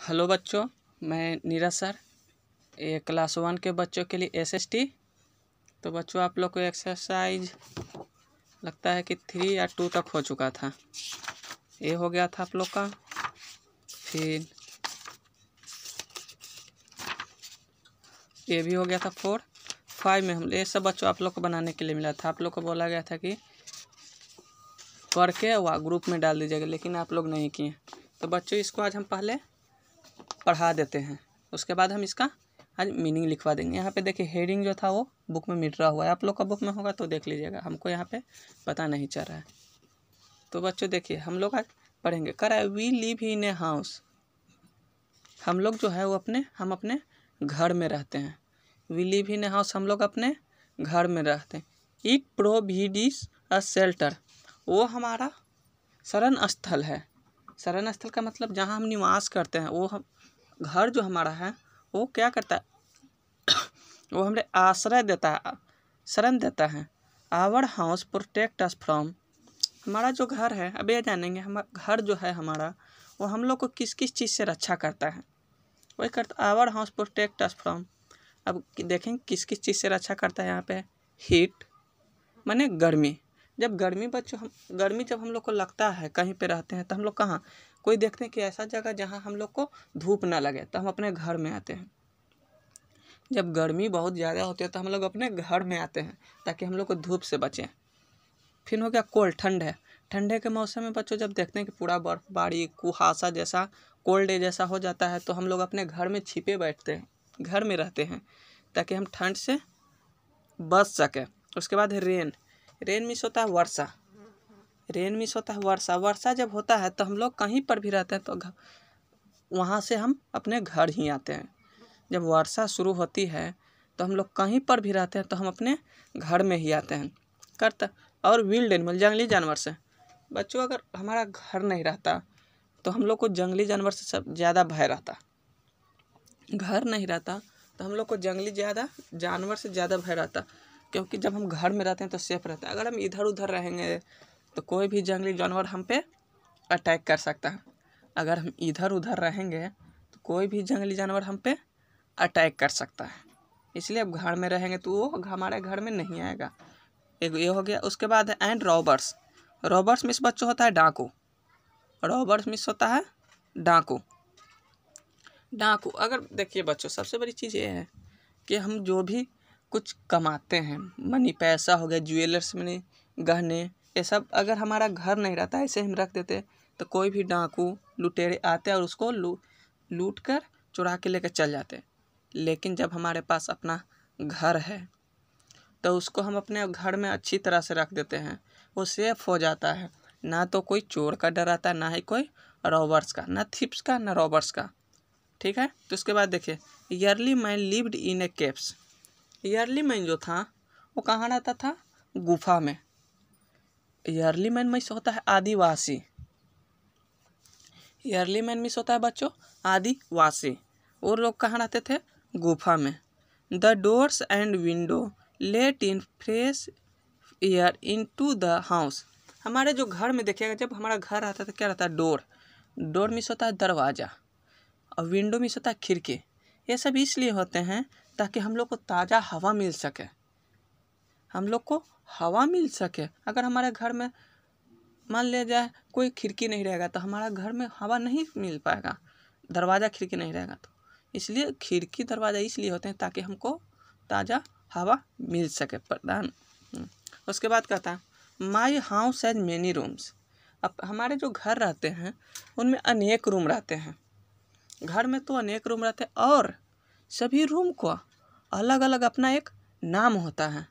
Hello बच्चों, मैं Neeraj sir. ये क्लास 1 के बच्चों के लिए एसएसटी। तो बच्चों आप लोग को एक्सरसाइज लगता है कि 3 या 2 तक हो चुका था। ये हो गया था आप लोग का। फिर ये भी हो गया था 4, 5 में हम ये सब बच्चों आप लोग को बनाने के लिए मिला था। आप लोग को बोला गया था कि करके वह ग्रुप में डाल दीजिएगा, लेकिन आप लोग नहीं किए। तो बच्चों इसको आज हम पहले पढ़ा देते हैं, उसके बाद हम इसका आज मीनिंग लिखवा देंगे। यहाँ पे देखिए हेडिंग जो था वो बुक में मिट रहा हुआ है। आप लोग का बुक में होगा तो देख लीजिएगा, हमको यहाँ पे पता नहीं चल रहा है। तो बच्चों देखिए हम लोग आज पढ़ेंगे। कर है we live in a house. हम लोग जो है वो हम अपने घर में रहते हैं। We live in a house, हम लोग अपने घर में रहते हैं। इट प्रोवाइड्स अ शेल्टर, वो हमारा शरण स्थल है। शरण स्थल का मतलब जहाँ हम निवास करते हैं। वो हम घर जो हमारा है वो क्या करता है वो हमें आश्रय देता है, शरण देता है। Our house protect us from, हमारा जो घर है, अब ये जानेंगे हमारा घर जो है हमारा वो हम लोग को किस किस चीज़ से रक्षा करता है। वही करता our house protect us from. अब देखेंगे किस किस चीज़ से रक्षा करता है। यहाँ पे हीट माने गर्मी। जब गर्मी बच्चों गर्मी जब हम लोग को लगता है कहीं पे रहते हैं तो हम लोग कहाँ कोई देखते हैं कि ऐसा जगह जहाँ हम लोग को धूप ना लगे तो हम अपने घर में आते हैं। जब गर्मी बहुत ज़्यादा होती है तो हम लोग अपने घर में आते हैं ताकि हम लोग को धूप से बचें। फिर हो गया कोल्ड, ठंड है। ठंडे के मौसम में बच्चों जब देखते हैं कि पूरा बर्फबारी कुहासा जैसा कोल्ड डे जैसा हो जाता है तो हम लोग अपने घर में छिपे बैठते हैं, घर में रहते हैं ताकि हम ठंड से बच सकें। उसके बाद है रेन। रेन मीन्स होता है वर्षा। रेन मीन्स होता है वर्षा। वर्षा जब होता है तो हम लोग कहीं पर भी रहते हैं तो वहाँ से हम अपने घर ही आते हैं। जब वर्षा शुरू होती है तो हम लोग कहीं पर भी रहते हैं तो हम अपने घर में ही आते हैं। करता और विल्ड एनिमल, जंगली जानवर से बच्चों अगर हमारा घर नहीं रहता तो हम लोग को जंगली जानवर से सब ज़्यादा भय रहता। घर नहीं रहता तो हम लोग को जंगली जानवर से ज़्यादा भय रहता, क्योंकि जब हम घर में रहते हैं तो सेफ रहता है। अगर हम इधर उधर रहेंगे तो कोई भी जंगली जानवर हम पे अटैक कर सकता है। अगर हम इधर उधर रहेंगे तो कोई भी जंगली जानवर हम पे अटैक कर सकता है। इसलिए अब घर में रहेंगे तो वो हमारे घर में नहीं आएगा। एक ये हो गया। उसके बाद है एंड रॉबर्स। रॉबर्स मिस बच्चों होता है डाकू। रॉबर्स मिस होता है डाकू। डाकू अगर देखिए बच्चों सबसे बड़ी चीज़ ये है कि हम जो भी कुछ कमाते हैं, मनी पैसा हो गया, ज्वेलर्स मनी, गहने, ये सब अगर हमारा घर नहीं रहता ऐसे हम रख देते तो कोई भी डाकू लुटेरे आते और उसको लूट कर चुरा के लेकर चल जाते। लेकिन जब हमारे पास अपना घर है तो उसको हम अपने घर में अच्छी तरह से रख देते हैं, वो सेफ हो जाता है। ना तो कोई चोर का डर आता है, ना ही कोई रॉबर्स का, ना थीप्स का, ना रॉबर्स का। ठीक है। तो उसके बाद देखिए yearly man lived in A caves. Yearly man जो था वो कहाँ रहता था? गुफा में। ईयरली मैन मिस होता है आदिवासी। ईयरली मैन मिस होता है बच्चों आदिवासी। वो लोग कहाँ रहते थे? गुफा में। The doors and window let in fresh air into the house. हमारे जो घर में देखिएगा जब हमारा घर आता था क्या रहता है? डोर। डोर मिस होता है दरवाज़ा और विंडो मिस होता है खिड़की। ये सब इसलिए होते हैं ताकि हम लोग को ताज़ा हवा मिल सके, हम लोग को हवा मिल सके। अगर हमारे घर में मान लिया जाए कोई खिड़की नहीं रहेगा तो हमारा घर में हवा नहीं मिल पाएगा, दरवाज़ा खिड़की नहीं रहेगा तो। इसलिए खिड़की दरवाज़ा इसलिए होते हैं ताकि हमको ताज़ा हवा मिल सके प्रदान। उसके बाद कहता है माई हाउस हैज़ मेनी रूम्स। अब हमारे जो घर रहते हैं उनमें अनेक रूम रहते हैं। घर में तो अनेक रूम रहते हैं और सभी रूम को अलग अलग अपना एक नाम होता है।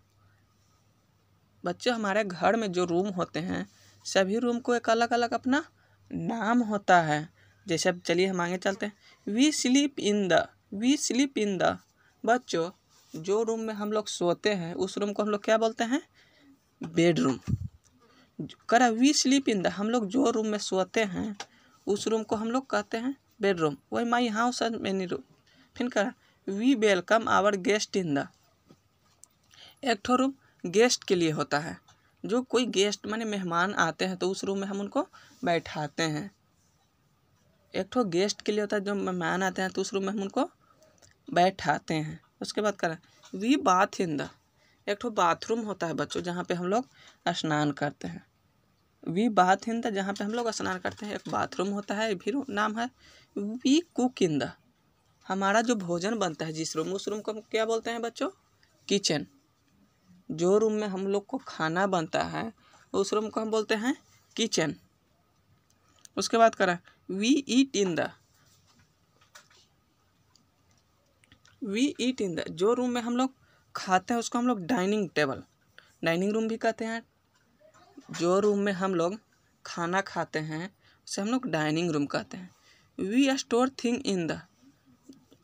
बच्चे हमारे घर में जो रूम होते हैं सभी रूम को एक अलग अलग अपना नाम होता है। जैसे अब चलिए हम आगे चलते हैं। वी स्लीप इन द बच्चों जो रूम में हम लोग सोते हैं उस रूम को हम लोग क्या बोलते हैं? बेडरूम। करा वी स्लीप इन द, हम लोग जो रूम में सोते हैं उस रूम को हम लोग कहते हैं बेडरूम। वही my house has many room. फिर करा we welcome our guest in the, एक ठो रूम गेस्ट के लिए होता है। जो कोई गेस्ट माने मेहमान आते हैं तो उस रूम में हम उनको बैठाते हैं। एक ठो गेस्ट के लिए होता है, जो मेहमान आते हैं तो उस रूम में हम उनको बैठाते हैं। उसके बाद करें वी बाथ इन द, एक ठो बाथरूम होता है बच्चों जहाँ पे हम लोग स्नान करते हैं। वी बाथ इन द, जहाँ पे हम लोग स्नान करते हैं, एक बाथरूम होता है, भी नाम है। वी कुक इन द, हमारा जो भोजन बनता है जिस रूम, उस रूम को हम क्या बोलते हैं बच्चों? किचन। जो रूम में हम लोग को खाना बनता है उस रूम को हम बोलते हैं किचन। उसके बाद करें we eat in the, we eat in the, जो रूम में हम लोग खाते हैं उसको हम लोग डाइनिंग टेबल, डाइनिंग रूम भी कहते हैं। जो रूम में हम लोग खाना खाते हैं उसे हम लोग डाइनिंग रूम कहते हैं। We store thing in the,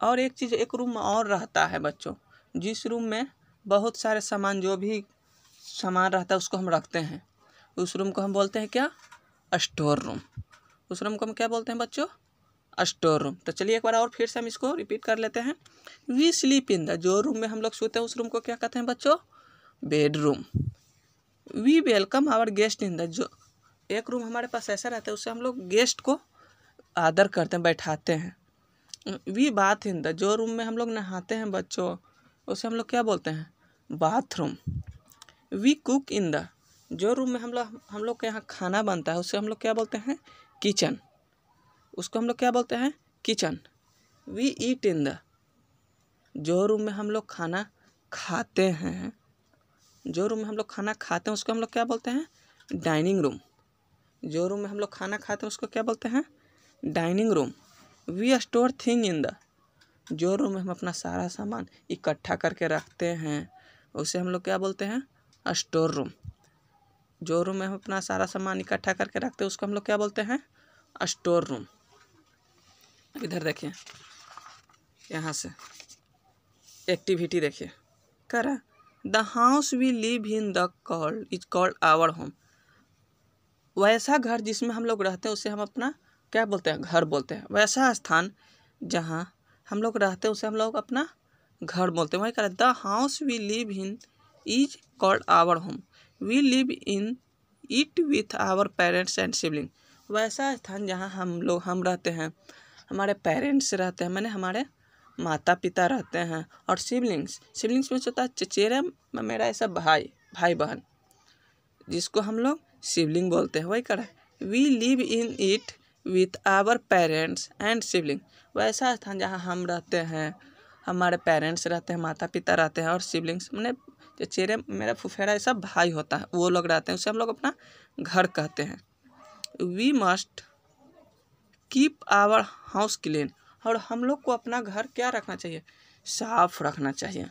और एक चीज़ एक रूम में और रहता है बच्चों, जिस रूम में बहुत सारे सामान, जो भी सामान रहता है उसको हम रखते हैं, उस रूम को हम बोलते हैं क्या? Store room. उस रूम को हम क्या बोलते हैं बच्चों? Store room. तो चलिए एक बार और फिर से हम इसको रिपीट कर लेते हैं। वी स्लीप इन द, जो रूम में हम लोग सोते हैं उस रूम को क्या कहते हैं बच्चों? Bedroom. We welcome our guest in the, जो एक रूम हमारे पास ऐसा रहता है उससे हम लोग गेस्ट को आदर करते हैं, बैठाते हैं। वी बाथ इन द, जो रूम में हम लोग नहाते हैं बच्चों उसे हम लोग क्या बोलते हैं? Bathroom. We cook in the, जो रूम में हम लोग के यहाँ खाना बनता है उसे हम लोग क्या बोलते हैं? किचन। उसको हम लोग क्या बोलते हैं? Kitchen. We eat in the, जो रूम में हम लोग खाना खाते हैं, जो रूम में हम लोग खाना खाते हैं उसको हम लोग क्या बोलते हैं? Dining room. जो रूम में हम लोग खाना खाते हैं उसको क्या बोलते हैं? Dining room. We store thing in the, जो रूम में हम अपना सारा सामान इकट्ठा करके रखते हैं उसे हम लोग क्या बोलते हैं? Store room. जो रूम में हम अपना सारा सामान इकट्ठा करके रखते हैं उसको हम लोग क्या बोलते हैं? Store room. इधर देखिए, यहाँ से एक्टिविटी देखिए, करा the house we live in the called is called our home, वैसा घर जिसमें हम लोग रहते हैं उसे हम अपना क्या बोलते हैं? घर बोलते हैं। वैसा स्थान जहाँ हम लोग रहते हैं उसे हम लोग अपना घर बोलते हैं। वही कह the house we live in is called our home, we live in it with our parents and sibling, वैसा स्थान जहाँ हम रहते हैं, हमारे पेरेंट्स रहते हैं, माने हमारे माता पिता रहते हैं, और सिबलिंग्स में होता है चचेरा मेरा ऐसा भाई बहन, जिसको हम लोग सिबलिंग बोलते हैं। वही करा we live in it with our parents and sibling, वैसा स्थान जहाँ हम रहते हैं, हमारे पेरेंट्स रहते हैं, माता पिता रहते हैं, और सिबलिंग्स मैंने चचेरे मेरा फुफेरा ऐसा भाई होता है, वो लोग रहते हैं, उसे हम लोग अपना घर कहते हैं। We must keep our house clean, और हम लोग को अपना घर क्या रखना चाहिए? साफ रखना चाहिए।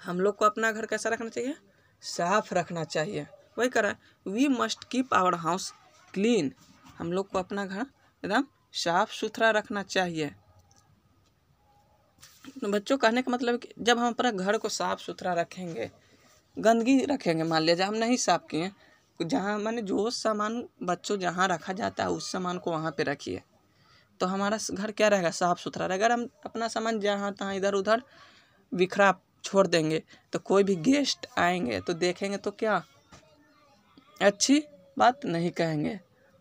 हम लोग को अपना घर कैसा रखना चाहिए? साफ रखना चाहिए। वही करा we must keep our house clean, हम लोग को अपना घर एकदम साफ सुथरा रखना चाहिए। बच्चों कहने का मतलब कि जब हम अपना घर को साफ सुथरा रखेंगे, गंदगी रखेंगे, मान लिया हम नहीं साफ किए, जहाँ माने जो सामान बच्चों जहाँ रखा जाता है उस सामान को वहाँ पे रखिए, तो हमारा घर क्या रहेगा? साफ सुथरा रहेगा। अगर हम अपना सामान जहाँ तहाँ इधर उधर बिखरा छोड़ देंगे तो कोई भी गेस्ट आएंगे तो देखेंगे तो क्या अच्छी बात नहीं कहेंगे।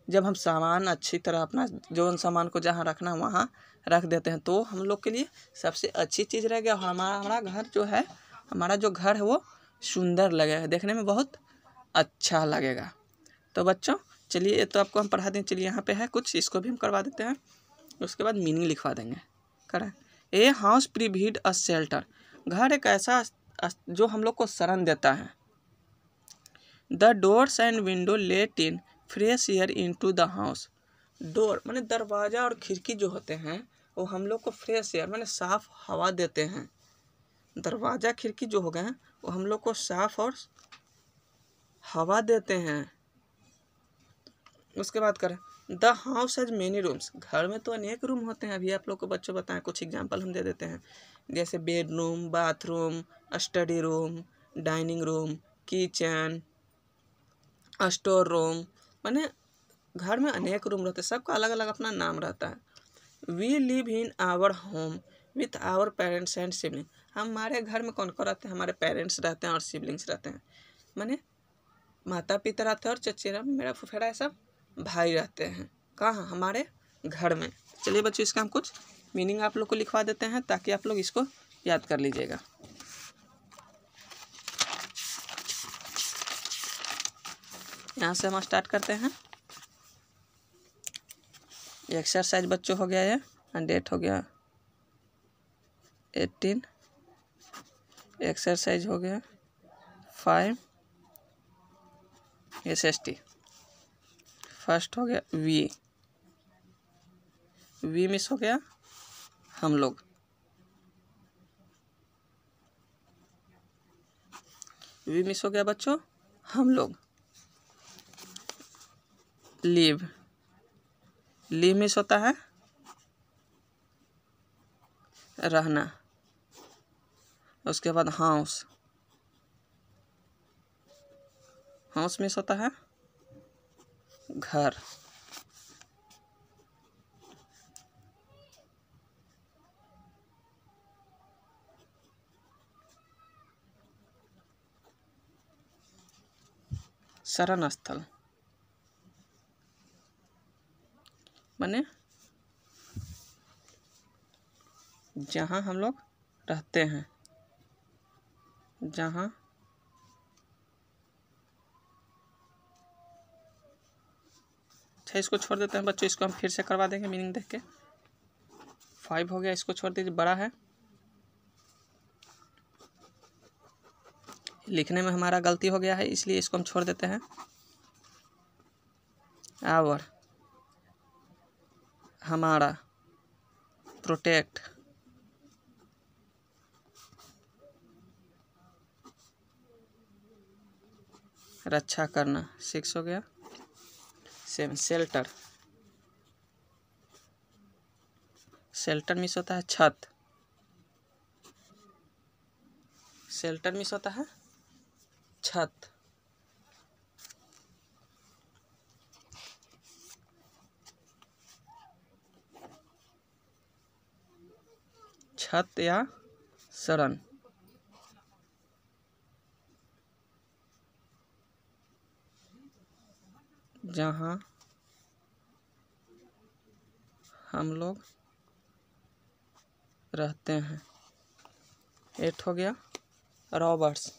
जब हम सामान अच्छी तरह अपना जो सामान को जहाँ रखना वहाँ रख देते हैं तो हम लोग के लिए सबसे अच्छी चीज़ रहेगा। हमारा घर जो है, हमारा जो घर है वो सुंदर लगेगा, देखने में बहुत अच्छा लगेगा। तो बच्चों चलिए, ये तो आपको हम पढ़ा दें, चलिए यहाँ पे है कुछ, इसको भी हम करवा देते हैं, उसके बाद मीनिंग लिखवा देंगे। करें a house provide a shelter, घर एक ऐसा जो हम लोग को शरण देता है। The doors and window let in fresh air into the house, door माने दरवाज़ा और खिड़की जो होते हैं वो हम लोग को फ्रेश एयर माने साफ हवा देते हैं। दरवाज़ा खिड़की जो हो गए हैं वो हम लोग को साफ और हवा देते हैं। उसके बाद करें the house has many rooms, घर में तो अनेक रूम होते हैं। अभी आप लोग को बच्चों बताएं, कुछ एग्जांपल हम दे देते हैं, जैसे bedroom, bathroom, study room, dining room, kitchen, store room, माने घर में अनेक रूम रहते हैं, सबका अलग अलग अपना नाम रहता है। We live in our home with our parents and sibling, हमारे घर में कौन कौन रहते हैं? हमारे पेरेंट्स रहते हैं और सिबलिंग्स रहते हैं, माने माता पिता रहते हैं और चचेरा मेरा फुफेरा ऐसा भाई रहते हैं। कहाँ? हमारे घर में। चलिए बच्चों इसका हम कुछ मीनिंग आप लोग को लिखवा देते हैं ताकि आप लोग इसको याद कर लीजिएगा। यहाँ से हम स्टार्ट करते हैं। एक्सरसाइज बच्चों हो गया है, डेट हो गया 18, एक्सरसाइज हो गया 5, SST। फर्स्ट हो गया वी मिस हो गया हम लोग। वी मिस हो गया बच्चों हम लोग। लीव मिस होता है रहना। उसके बाद हाउस मिस होता है घर। शरण स्थल माने जहाँ हम लोग रहते हैं, जहाँ अच्छा इसको छोड़ देते हैं बच्चों, इसको हम फिर से करवा देंगे मीनिंग देख के। 5 हो गया, इसको छोड़ दीजिए, बड़ा है। लिखने में हमारा गलती हो गया है इसलिए इसको हम छोड़ देते हैं। आवर हमारा, प्रोटेक्ट रक्षा करना। 6 हो गया। 7 शेल्टर मिस होता है छत। शेल्टर मिस होता है छत। छत या शरण। जहाँ हम लोग रहते हैं। 8 हो गया। रॉबर्ट्स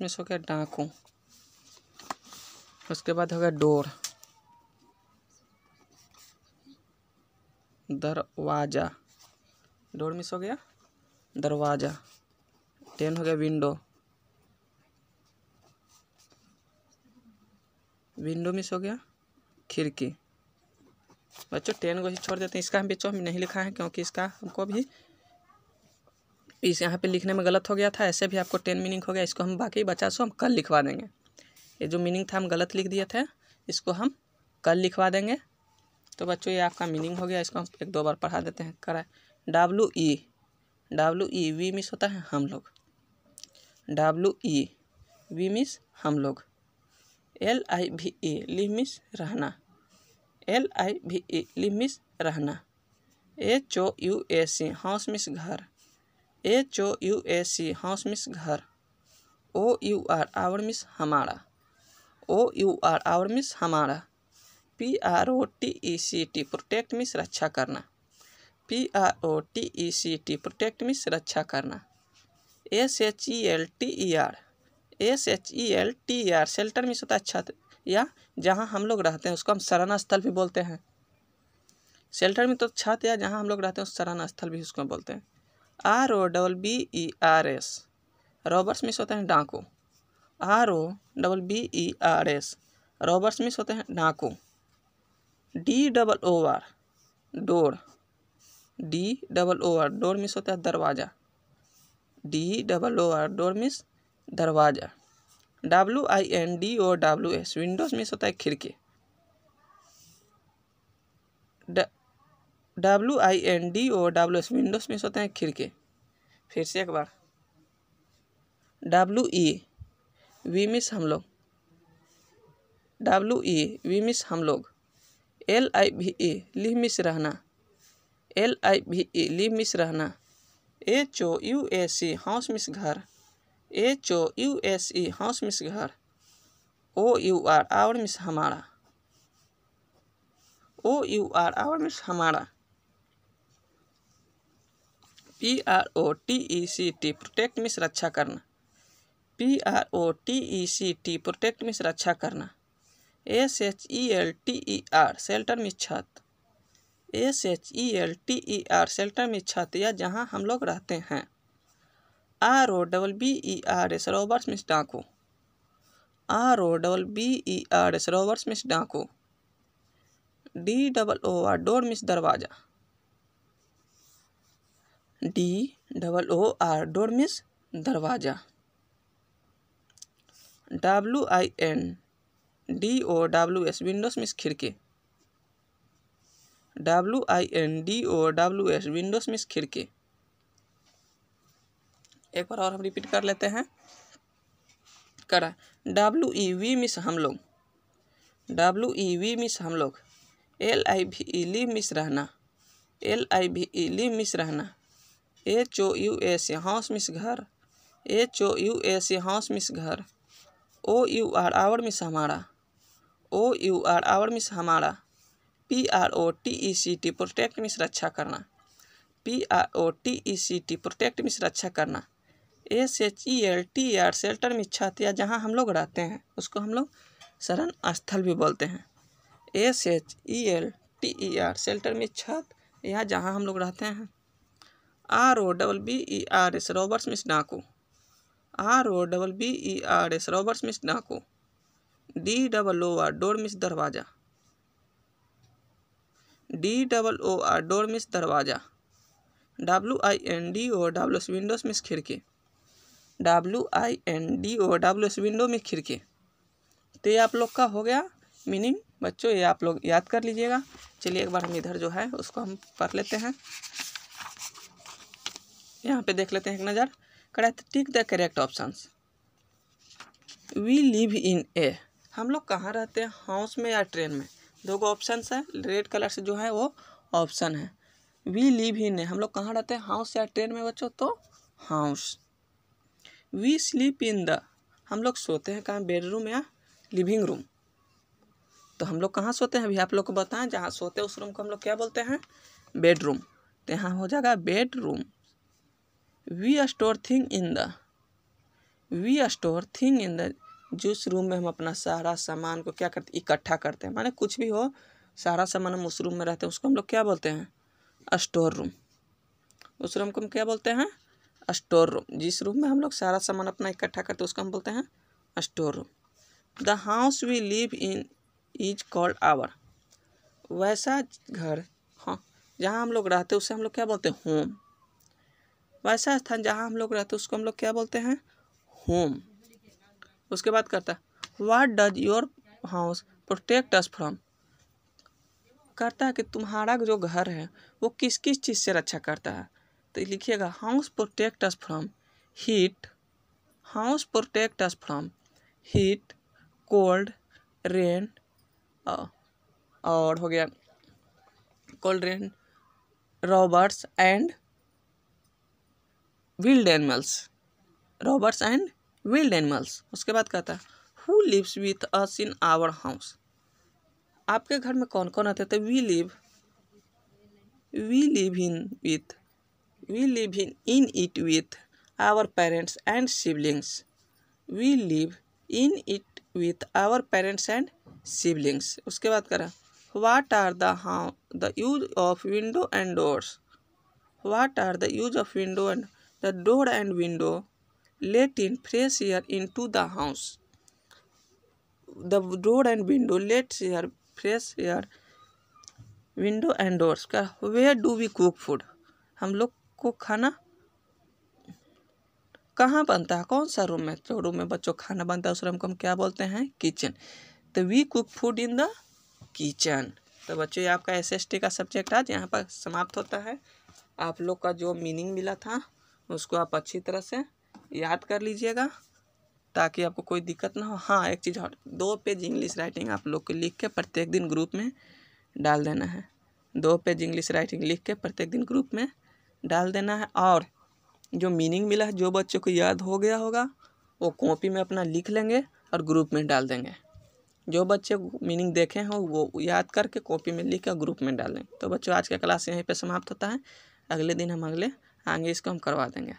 मिस हो गया डाकू। उसके बाद हो गया डोर, दरवाजा। डोर मिस हो गया दरवाजा। 10 हो गया विंडो मिस हो गया खिड़की। बच्चों 10 को ही छोड़ देते हैं, इसका हम बच्चों नहीं लिखा है क्योंकि इसका हमको भी इस यहाँ पे लिखने में गलत हो गया था। ऐसे भी आपको 10 मीनिंग हो गया, इसको हम बाकी बचा सो हम कल लिखवा देंगे। ये जो मीनिंग था हम गलत लिख दिए थे, इसको हम कल लिखवा देंगे। तो बच्चों ये आपका मीनिंग हो गया, इसको हम 1-2 बार पढ़ा देते हैं। कराए WE वी मिस होता है हम लोग। WE वी मिस हम लोग। LIVE लिव मिस रहना। LIVE लिव मिस रहना। HOUSE हाउस मिस घर। HOUSE हाउस मिस घर। OUR आवर मिस हमारा। OUR आवर मिस हमारा। PROTECT प्रोटेक्ट मिस रक्षा करना। PROTECT प्रोटेक्ट मिस रक्षा करना। SHELTER शेल्टर मिस होता है छत या जहाँ हम लोग रहते हैं, उसको हम शरण स्थल भी बोलते हैं। शेल्टर में तो छत या जहाँ हम लोग रहते हैं उस शरण स्थल भी उसको बोलते हैं। ROBBERS रॉबर्ट्स मिस होते हैं डाकू। ROBBERS रॉबर्ट्स मिस होते हैं डाकू। DOOR door. DOOR door miss होता है दरवाजा। DOOR डोर मिस दरवाजा। WINDOWS विंडोज मिस होता है खिड़की। WINDOWS विंडोज मिस होते हैं खिड़की। फिर से एक बार WE वी मिस हम लोग। WE वी मिस हम लोग। LIVE लिव मिस रहना। LIVE लिव मिस रहना। HOUSE हाउस मिस घर। HOUSE हाउस मीन्स घर, OUR आवर मीन्स हमारा, OUR आवर मीन्स हमारा, PROTECT प्रोटेक्ट मीन्स रक्षा करना, PROTECT प्रोटेक्ट मीन्स रक्षा करना, SHELTER शेल्टर मीन्स छत, SHELTER शेल्टर मीन्स छत या जहाँ हम लोग रहते हैं, ROBBERS रॉबर्स मीन्स डाकू, ROBBERS रॉबर्स मीन्स डाकू, DOOR डोर मीन्स दरवाजा, DOOR डोर मीन्स दरवाजा, WINDOWS विंडोज मीन्स खिड़की, WINDOWS विंडोज मीन्स खिड़की। एक बार और हम रिपीट कर लेते हैं, करा WEV मीन्स हम लोग, WEV मीन्स हम लोग, LIVE लिव मीन्स रहना, LIVE लिव मीन्स रहना, HOUS हाउस मीन्स घर, HOUS हाउस मीन्स घर, OUR आवर मीन्स हमारा, OUR आवर मीन्स हमारा, PROTECT प्रोटेक्ट मीन्स रक्षा करना, PROTECT प्रोटेक्ट मीन्स रक्षा करना, SHELTER शेल्टर मीन्स छत या जहाँ हम लोग रहते हैं उसको हम लोग शरण स्थल भी बोलते हैं, SHELTER शेल्टर मीन्स छत या जहाँ हम लोग रहते हैं, ROBBERS रॉबर्स मीन्स डाकू, ROBBERS रॉबर्स मीन्स डाकू, DOOR डोर मीन्स दरवाजा, DOOR डोर मीन्स दरवाजा, WINDOWS विंडोज मीन्स खिड़की, WINDOWS विंडो में खिड़की। तो ये आप लोग का हो गया मीनिंग बच्चों, ये आप लोग याद कर लीजिएगा। चलिए एक बार हम इधर जो है उसको हम पढ़ लेते हैं, यहाँ पे देख लेते हैं एक नज़र। Tick the correct options. We live in a, हम लोग कहाँ रहते हैं, हाउस में या ट्रेन में। दो गो ऑप्शन है, रेड कलर से जो है वो ऑप्शन है। वी लिव इन ए, हम लोग कहाँ रहते हैं, हाउस या ट्रेन में बच्चों, तो house. We sleep in the, हम लोग सोते हैं कहाँ, बेडरूम या लिविंग रूम। तो हम लोग कहाँ सोते हैं, अभी आप लोग को बताएं, जहाँ सोते हैं उस रूम को हम लोग क्या बोलते हैं, बेडरूम। तो यहाँ हो जाएगा bedroom. We store thing in the, we store thing in the, जिस रूम में हम अपना सारा सामान को क्या करते, इकट्ठा करते हैं, माने कुछ भी हो सारा सामान हम उस रूम में रहते हैं, उसको हम लोग क्या बोलते हैं, स्टोर रूम। उस रूम को हम क्या बोलते हैं, स्टोर रूम। जिस रूम में हम लोग सारा सामान अपना इकट्ठा करते हैं उसको हम बोलते हैं store room. The house we live in is called our, वैसा घर, हाँ, जहाँ हम लोग रहते हैं उसे हम लोग क्या बोलते हैं, होम। वैसा स्थान जहाँ हम लोग रहते हैं उसको हम लोग क्या बोलते हैं, होम। उसके बाद करता है what does your house protect us from, करता है कि तुम्हारा जो घर है वो किस किस चीज़ से रक्षा करता है। तो लिखिएगा house protect us from heat, house protect us from heat, cold, rain, और हो गया cold rain, robbers and wild animals, robbers and wild animals. उसके बाद कहता है who lives with us in our house, आपके घर में कौन कौन रहते थे। We live in with, we live in it with our parents and siblings, we live in it with our parents and siblings. उसके बाद करा what are the use of window and doors, what are the use of window and the door and window let in fresh air into the house, the door and window let air fresh air window and doors का where do we cook food, हम लोग को खाना कहाँ बनता है, कौन सा रूम में, जो रूम में बच्चों खाना बनता है उस रूम को हम क्या बोलते हैं, किचन। तो we cook food in the kitchen. तो बच्चों ये आपका SST का सब्जेक्ट आज यहाँ पर समाप्त होता है। आप लोग का जो मीनिंग मिला था उसको आप अच्छी तरह से याद कर लीजिएगा ताकि आपको कोई दिक्कत ना हो। हाँ एक चीज़ और, 2 पेज इंग्लिश राइटिंग आप लोग को लिख के प्रत्येक दिन ग्रुप में डाल देना है। 2 पेज इंग्लिश राइटिंग लिख के प्रत्येक दिन ग्रुप में डाल देना है। और जो मीनिंग मिला है, जो बच्चों को याद हो गया होगा वो कॉपी में अपना लिख लेंगे और ग्रुप में डाल देंगे। जो बच्चे मीनिंग देखे हैं वो याद करके कॉपी में लिख कर ग्रुप में डाल देंगे। तो बच्चों आज का क्लास यहीं पे समाप्त होता है। अगले दिन हम आगे इसको हम करवा देंगे।